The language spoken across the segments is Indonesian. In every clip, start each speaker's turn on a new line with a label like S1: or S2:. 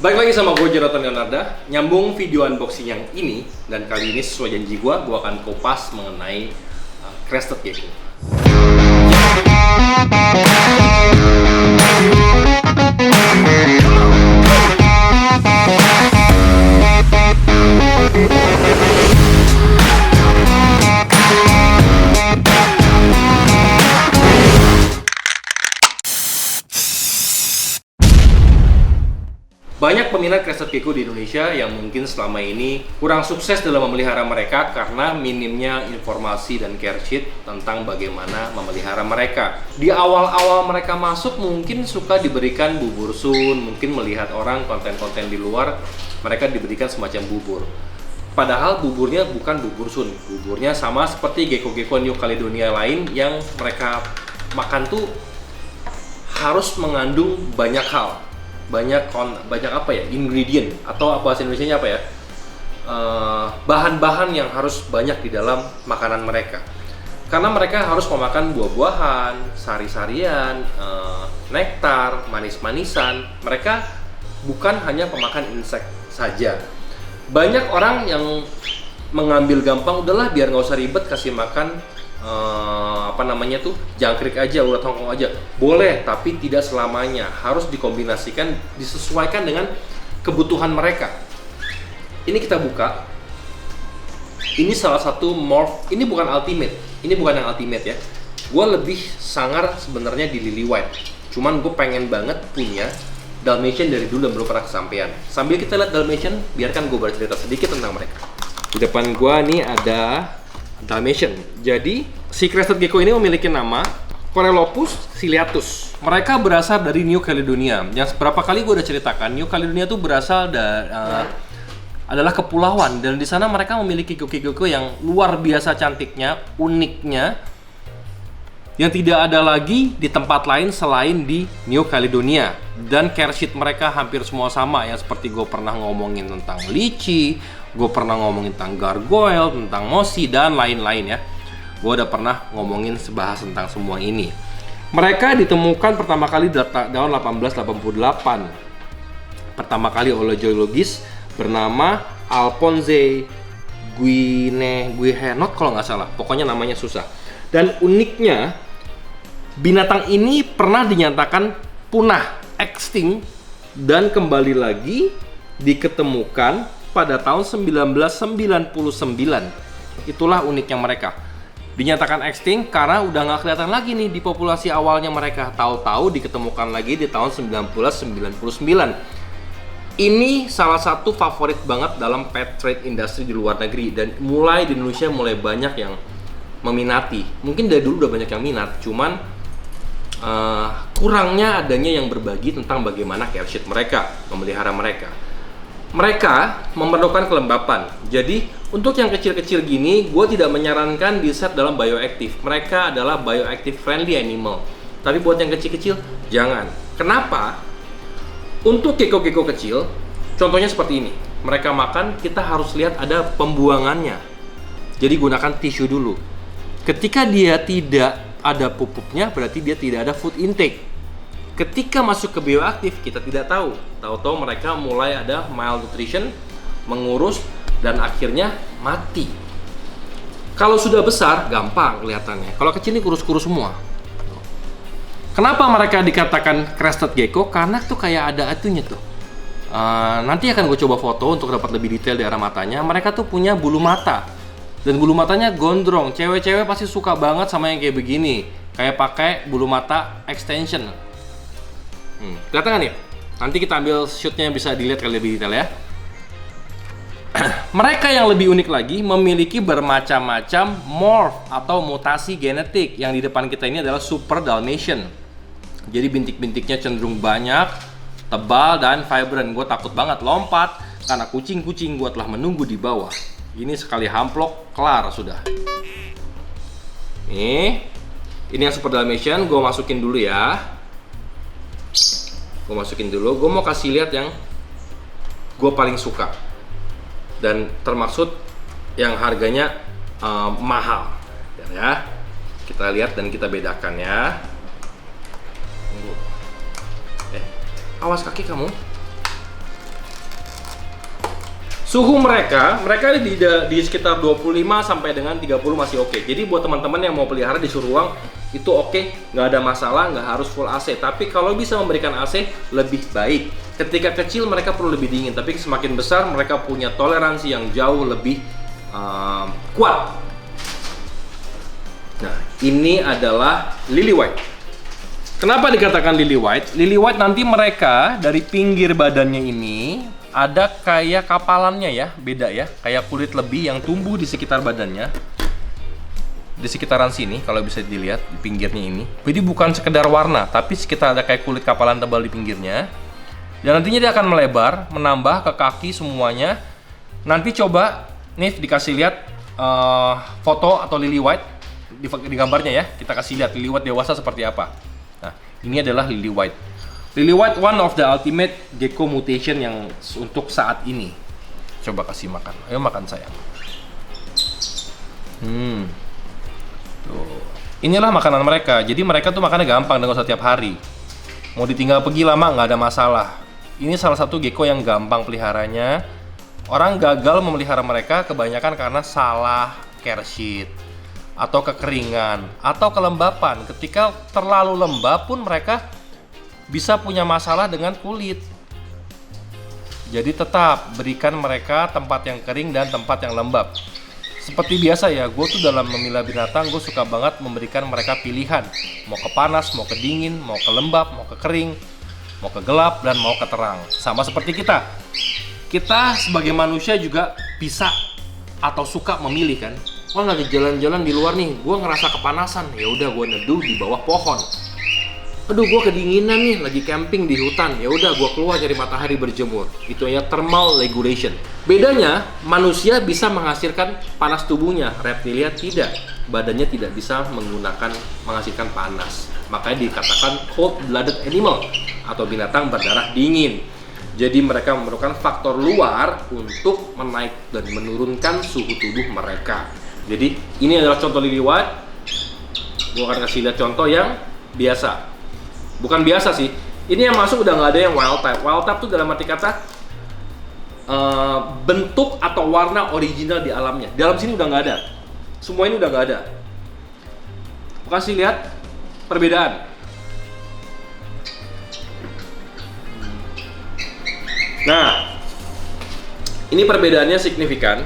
S1: Balik lagi sama gue Jonathan Leonarda, nyambung video unboxing yang ini. Dan kali ini sesuai janji gue akan kupas mengenai Crested Gecko. Banyak peminat Crested Gecko di Indonesia yang mungkin selama ini kurang sukses dalam memelihara mereka karena minimnya informasi dan care sheet tentang bagaimana memelihara mereka. Di awal-awal mereka masuk mungkin suka diberikan bubur sun, mungkin melihat orang konten-konten di luar mereka diberikan semacam bubur. Padahal buburnya bukan bubur sun, buburnya sama seperti gecko-gecko New Caledonia lain yang mereka makan tuh harus mengandung banyak hal. Banyak apa ya, ingredient atau bahasa Indonesianya apa ya, bahan-bahan yang harus banyak di dalam makanan mereka, karena mereka harus memakan buah-buahan, sari-sarian, nektar, manis-manisan. Mereka bukan hanya pemakan insek saja. Banyak orang yang mengambil gampang, udahlah biar nggak usah ribet kasih makan jangkrik aja, ulat hongkong aja. Boleh, tapi tidak selamanya. Harus dikombinasikan, disesuaikan dengan kebutuhan mereka. Ini kita buka. Ini salah satu morph. Ini bukan ultimate. Ini bukan yang ultimate ya. Gue lebih sangar sebenarnya di Lily White. Cuman gue pengen banget punya Dalmatian dari dulu dan belum pernah kesampaian. Sambil kita lihat Dalmatian, biarkan gue bercerita sedikit tentang mereka. Di depan gue nih ada Dalmatian. Jadi si Crested Gecko ini memiliki nama Corellopus ciliatus. Mereka berasal dari New Caledonia. Yang berapa kali gue udah ceritakan, New Caledonia itu berasal dari adalah kepulauan, dan di sana mereka memiliki gecko-gecko yang luar biasa cantiknya, uniknya, yang tidak ada lagi di tempat lain selain di New Caledonia. Dan care sheet mereka hampir semua sama, yang seperti gue pernah ngomongin tentang lychee, gue pernah ngomongin tentang gargoyle, tentang mossy, dan lain-lain ya. Gue udah pernah ngomongin sebahas tentang semua ini. Mereka ditemukan pertama kali tahun 1888. Pertama kali oleh geologis bernama Alphonse Guihenot kalau nggak salah. Pokoknya namanya susah. Dan uniknya, binatang ini pernah dinyatakan punah, extinct, dan kembali lagi diketemukan pada tahun 1999. Itulah uniknya mereka. Dinyatakan extinct karena udah nggak kelihatan lagi nih di populasi awalnya mereka. Tahu-tahu diketemukan lagi di tahun 1999. Ini salah satu favorit banget dalam pet trade industry di luar negeri, dan mulai di Indonesia mulai banyak yang meminati. Mungkin dari dulu udah banyak yang minat, cuman kurangnya adanya yang berbagi tentang bagaimana care sheet mereka, memelihara mereka. Mereka memerlukan kelembapan. Jadi untuk yang kecil-kecil gini, gue tidak menyarankan di set dalam bioactive. Mereka adalah bioactive friendly animal. Tapi buat yang kecil-kecil, jangan. Kenapa? Untuk gecko-gecko kecil, contohnya seperti ini. Mereka makan, kita harus lihat ada pembuangannya. Jadi gunakan tisu dulu. Ketika dia tidak ada pupuknya, berarti dia tidak ada food intake. Ketika masuk ke bioaktif, kita tidak tahu. Tahu-tahu mereka mulai ada malnutrition, mengurus, dan akhirnya mati. Kalau sudah besar, gampang kelihatannya. Kalau kecil ini kurus-kurus semua. Kenapa mereka dikatakan Crested Gecko? Karena tuh kayak ada atunya tuh. Nanti akan gue coba foto untuk dapat lebih detail di arah matanya. Mereka tuh punya bulu mata. Dan bulu matanya gondrong. Cewek-cewek pasti suka banget sama yang kayak begini. Kayak pakai bulu mata extension. Kelihatan kan ya? Nanti kita ambil shootnya, bisa dilihat kali lebih detail ya. Mereka yang lebih unik lagi memiliki bermacam-macam morph atau mutasi genetik. Yang di depan kita ini adalah Super Dalmatian. Jadi bintik-bintiknya cenderung banyak, tebal, dan vibrant. Gue takut banget lompat karena kucing-kucing gue telah menunggu di bawah. Ini sekali hamplok, kelar sudah. Ini yang Super Dalmatian, gue masukin dulu ya. Gue mau kasih lihat yang gue paling suka. Dan termaksud yang harganya mahal. Ya, kita lihat dan kita bedakan ya. Awas kaki kamu. Suhu mereka di sekitar 25 sampai dengan 30 masih oke. Jadi buat teman-teman yang mau pelihara di suhu ruang itu oke, nggak ada masalah, nggak harus full AC. Tapi kalau bisa memberikan AC lebih baik. Ketika kecil mereka perlu lebih dingin, tapi semakin besar mereka punya toleransi yang jauh lebih kuat. Nah, ini adalah lily white. Kenapa dikatakan lily white? Lily white nanti mereka dari pinggir badannya ini ada kayak kapalannya ya, beda ya, kayak kulit lebih yang tumbuh di sekitar badannya, di sekitaran sini kalau bisa dilihat di pinggirnya ini. Jadi bukan sekedar warna, tapi sekitar ada kayak kulit kapalan tebal di pinggirnya. Dan nantinya dia akan melebar, menambah ke kaki semuanya. Nanti coba nih dikasih lihat foto atau lily white di gambarnya ya. Kita kasih lihat lily white dewasa seperti apa. Nah, ini adalah lily white. Lily white one of the ultimate gecko mutation yang untuk saat ini. Coba kasih makan. Ayo makan sayang. Tuh. Inilah makanan mereka. Jadi mereka tuh makannya gampang dengan setiap hari. Mau ditinggal pergi lama nggak ada masalah. Ini salah satu gecko yang gampang peliharanya. Orang gagal memelihara mereka kebanyakan karena salah care sheet atau kekeringan atau kelembapan. Ketika terlalu lembab pun mereka bisa punya masalah dengan kulit. Jadi tetap berikan mereka tempat yang kering dan tempat yang lembab. Seperti biasa ya, gue tuh dalam memilah binatang gue suka banget memberikan mereka pilihan. Mau ke panas, mau ke dingin, mau ke lembab, mau ke kering, mau ke gelap, dan mau ke terang. Sama seperti kita. Kita sebagai manusia juga bisa atau suka memilih kan. Wah, lagi jalan-jalan di luar nih, gue ngerasa kepanasan. Ya udah gue neduh di bawah pohon. Aduh, gue kedinginan nih, lagi camping di hutan. Ya udah, gue keluar cari matahari berjemur. Itu ya thermal regulation. Bedanya, manusia bisa menghasilkan panas tubuhnya, reptilia tidak. Badannya tidak bisa menghasilkan panas. Makanya dikatakan cold-blooded animal atau binatang berdarah dingin. Jadi mereka memerlukan faktor luar untuk menaik dan menurunkan suhu tubuh mereka. Jadi ini adalah contoh lily white. Gue akan kasih lihat contoh yang biasa. Bukan biasa sih, ini yang masuk udah nggak ada yang wild type. Wild type tuh dalam arti kata bentuk atau warna original di alamnya. Dalam sini udah nggak ada. Semua ini udah nggak ada. Kasih lihat perbedaan. Nah, ini perbedaannya signifikan.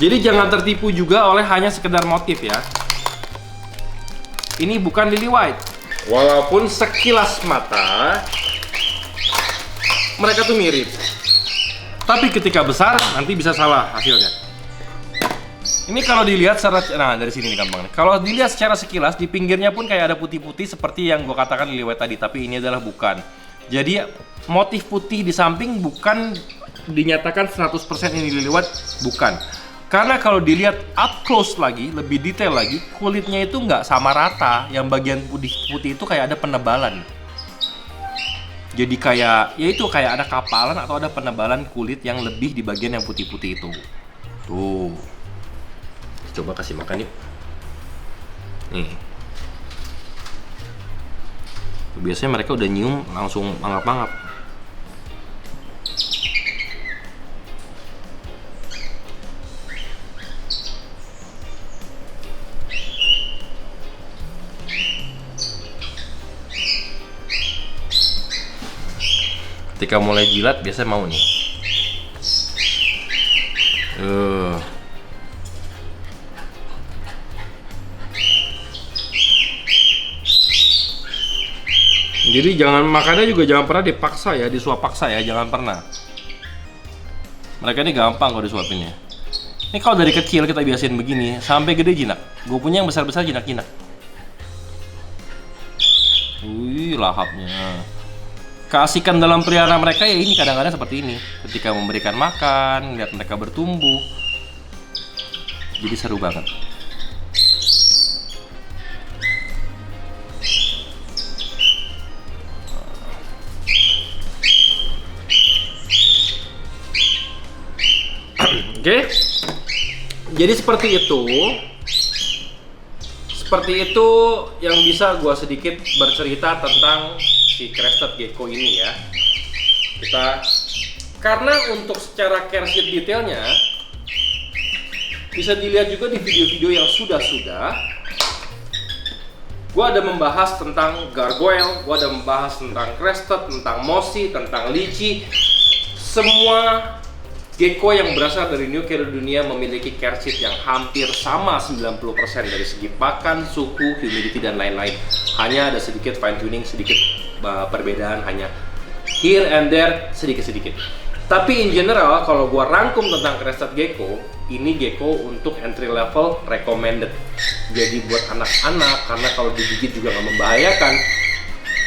S1: Jadi jangan tertipu juga oleh hanya sekedar motif ya. Ini bukan lily white. Walaupun sekilas mata mereka tuh mirip, tapi ketika besar nanti bisa salah hasilnya. Ini kalau dilihat secara, nah dari sini nih gampang nih. Kalau dilihat secara sekilas di pinggirnya pun kayak ada putih-putih seperti yang gue katakan lily white tadi, tapi ini adalah bukan. Jadi motif putih di samping bukan dinyatakan 100% ini lily white, bukan. Karena kalau dilihat up close lagi, lebih detail lagi, kulitnya itu nggak sama rata. Yang bagian putih itu kayak ada penebalan. Jadi kayak, ya itu kayak ada kapalan atau ada penebalan kulit yang lebih di bagian yang putih-putih itu. Tuh. Coba kasih makan yuk. Nih. Biasanya mereka udah nyium langsung mangap-mangap. Ketika mulai jilat biasanya mau nih. Jadi jangan makannya juga jangan pernah dipaksa ya, disuap paksa ya, jangan pernah. Mereka ini gampang kalau disuapinnya. Ini kalau dari kecil kita biasain begini, sampai gede jinak. Gue punya yang besar-besar jinak-jinak. Wih, lahapnya. Keasikan dalam peliharaan mereka ya ini kadang-kadang seperti ini. Ketika memberikan makan, lihat mereka bertumbuh. Jadi seru banget. Oke. Jadi seperti itu. Seperti itu yang bisa gua sedikit bercerita tentang si crested gecko ini ya. Kita Karena untuk secara care sheet detailnya bisa dilihat juga di video-video yang sudah-sudah. Gue ada membahas tentang gargoyle, gue ada membahas tentang crested, tentang mossy, tentang lychee. Semua gecko yang berasal dari New Caledonia memiliki care sheet yang hampir sama 90% dari segi pakan, suhu, humidity, dan lain-lain. Hanya ada sedikit fine tuning, sedikit perbedaan, hanya here and there, sedikit-sedikit. Tapi in general, kalau gua rangkum tentang crested gecko, ini gecko untuk entry level recommended. Jadi buat anak-anak, karena kalau digigit juga nggak membahayakan.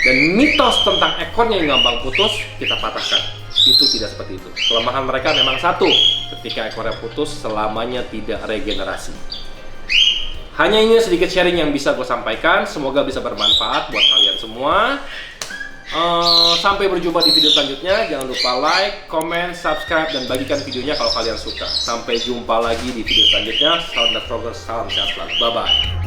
S1: Dan mitos tentang ekornya yang gampang putus, kita patahkan. Itu tidak seperti itu. Kelemahan mereka memang satu, ketika ekornya putus, selamanya tidak regenerasi. Hanya ini sedikit sharing yang bisa gue sampaikan. Semoga bisa bermanfaat buat kalian semua. Sampai berjumpa di video selanjutnya. Jangan lupa like, comment, subscribe, dan bagikan videonya kalau kalian suka. Sampai jumpa lagi di video selanjutnya. Salam dan progress, salam sehat selalu. Bye-bye.